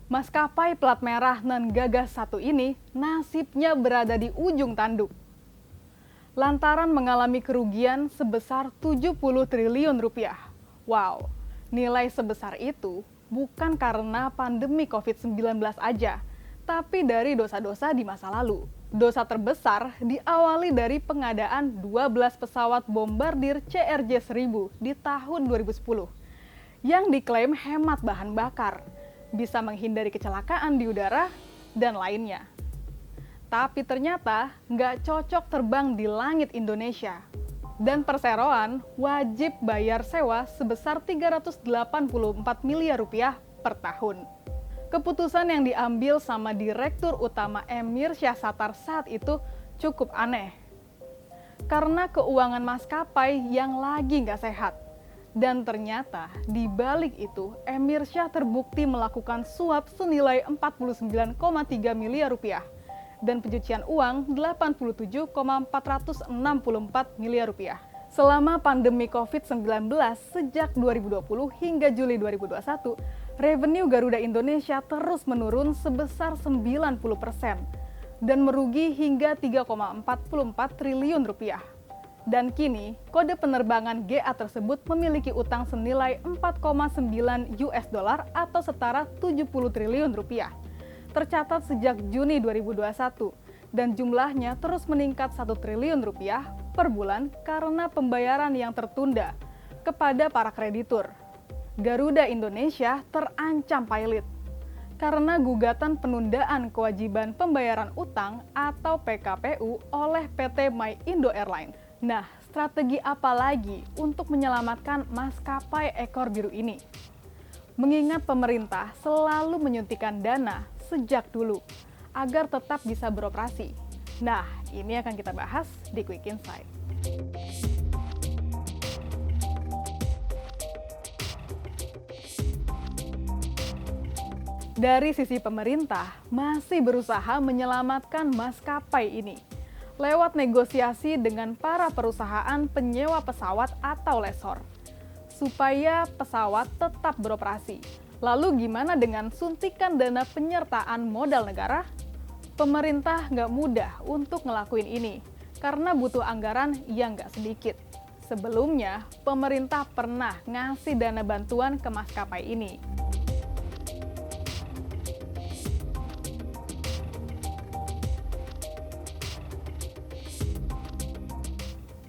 Maskapai plat merah nan gagah satu ini nasibnya berada di ujung tanduk. Lantaran mengalami kerugian sebesar 70 triliun rupiah. Wow, nilai sebesar itu bukan karena pandemi COVID-19 aja, tapi dari dosa-dosa di masa lalu. Dosa terbesar diawali dari pengadaan 12 pesawat bombardir CRJ-1000 di tahun 2010 yang diklaim hemat bahan bakar, bisa menghindari kecelakaan di udara, dan lainnya. Tapi ternyata nggak cocok terbang di langit Indonesia. Dan perseroan wajib bayar sewa sebesar 384 miliar rupiah per tahun. Keputusan yang diambil sama Direktur Utama Emir Syahsatar saat itu cukup aneh. Karena keuangan maskapai yang lagi nggak sehat. Dan ternyata di balik itu Emir Syah terbukti melakukan suap senilai 49,3 miliar rupiah dan pencucian uang 87,464 miliar rupiah. Selama pandemi COVID-19 sejak 2020 hingga Juli 2021, revenue Garuda Indonesia terus menurun sebesar 90% dan merugi hingga 3,44 triliun rupiah. Dan kini, kode penerbangan GA tersebut memiliki utang senilai 4,9 US dollar atau setara 70 triliun rupiah. Tercatat sejak Juni 2021 dan jumlahnya terus meningkat 1 triliun rupiah per bulan karena pembayaran yang tertunda kepada para kreditur. Garuda Indonesia terancam pailit karena gugatan penundaan kewajiban pembayaran utang atau PKPU oleh PT My Indo Airlines. Nah, strategi apa lagi untuk menyelamatkan maskapai ekor biru ini? Mengingat pemerintah selalu menyuntikkan dana sejak dulu agar tetap bisa beroperasi. Nah, ini akan kita bahas di Quick Insight. Dari sisi pemerintah, masih berusaha menyelamatkan maskapai ini lewat negosiasi dengan para perusahaan penyewa pesawat atau lessor, supaya pesawat tetap beroperasi. Lalu gimana dengan suntikan dana penyertaan modal negara? Pemerintah nggak mudah untuk ngelakuin ini, karena butuh anggaran yang nggak sedikit. Sebelumnya, pemerintah pernah ngasih dana bantuan ke maskapai ini.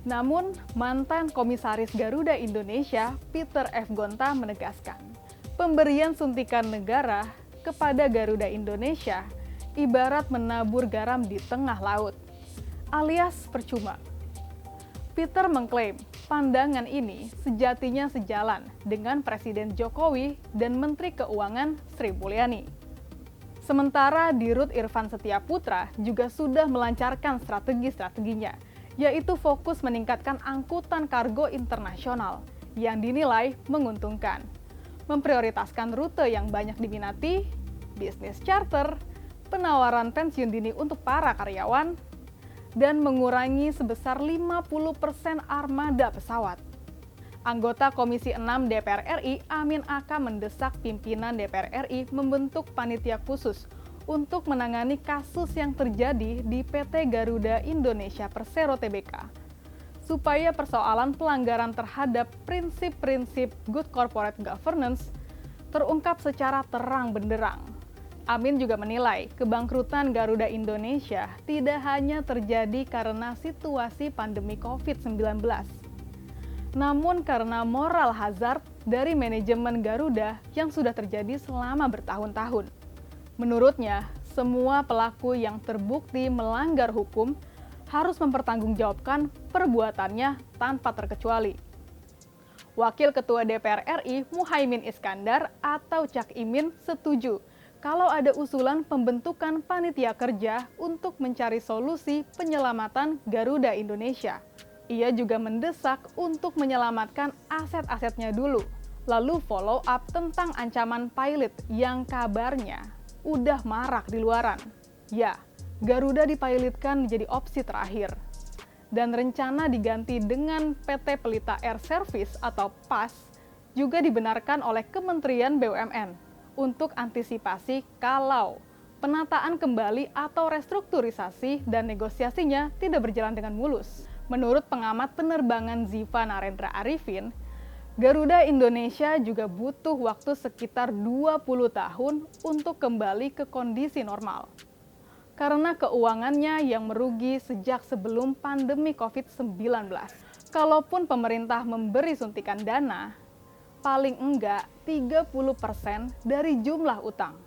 Namun, mantan Komisaris Garuda Indonesia, Peter F. Gonta menegaskan, pemberian suntikan negara kepada Garuda Indonesia ibarat menabur garam di tengah laut, alias percuma. Peter mengklaim pandangan ini sejatinya sejalan dengan Presiden Jokowi dan Menteri Keuangan Sri Mulyani. Sementara Dirut Irfan Setiaputra juga sudah melancarkan strategi-strateginya, yaitu fokus meningkatkan angkutan kargo internasional yang dinilai menguntungkan, memprioritaskan rute yang banyak diminati, bisnis charter, penawaran pensiun dini untuk para karyawan, dan mengurangi sebesar 50% armada pesawat. Anggota Komisi 6 DPR RI, Amin Aka mendesak pimpinan DPR RI membentuk panitia khusus untuk menangani kasus yang terjadi di PT Garuda Indonesia Persero Tbk, supaya persoalan pelanggaran terhadap prinsip-prinsip good corporate governance terungkap secara terang benderang. Amin juga menilai kebangkrutan Garuda Indonesia tidak hanya terjadi karena situasi pandemi COVID-19, namun karena moral hazard dari manajemen Garuda yang sudah terjadi selama bertahun-tahun. Menurutnya, semua pelaku yang terbukti melanggar hukum harus mempertanggungjawabkan perbuatannya tanpa terkecuali. Wakil Ketua DPR RI Muhaimin Iskandar atau Cak Imin setuju kalau ada usulan pembentukan panitia kerja untuk mencari solusi penyelamatan Garuda Indonesia. Ia juga mendesak untuk menyelamatkan aset-asetnya dulu, lalu follow up tentang ancaman pilot yang kabarnya udah marak di luaran. Ya, Garuda dipilotkan menjadi opsi terakhir. Dan rencana diganti dengan PT Pelita Air Service atau PAS juga dibenarkan oleh Kementerian BUMN untuk antisipasi kalau penataan kembali atau restrukturisasi dan negosiasinya tidak berjalan dengan mulus. Menurut pengamat penerbangan Ziva Narendra Arifin, Garuda Indonesia juga butuh waktu sekitar 20 tahun untuk kembali ke kondisi normal. Karena keuangannya yang merugi sejak sebelum pandemi COVID-19. Kalaupun pemerintah memberi suntikan dana, paling enggak 30% dari jumlah utang.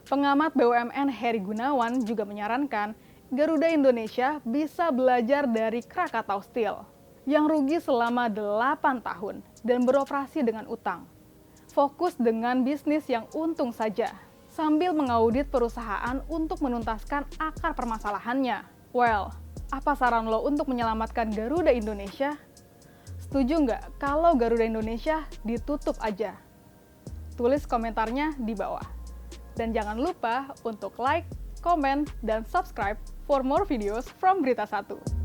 Pengamat BUMN Heri Gunawan juga menyarankan Garuda Indonesia bisa belajar dari Krakatau Steel yang rugi selama 8 tahun dan beroperasi dengan utang. Fokus dengan bisnis yang untung saja, sambil mengaudit perusahaan untuk menuntaskan akar permasalahannya. Well, apa saran lo untuk menyelamatkan Garuda Indonesia? Setuju nggak kalau Garuda Indonesia ditutup aja? Tulis komentarnya di bawah. Dan jangan lupa untuk like, comment, dan subscribe for more videos from Berita 1.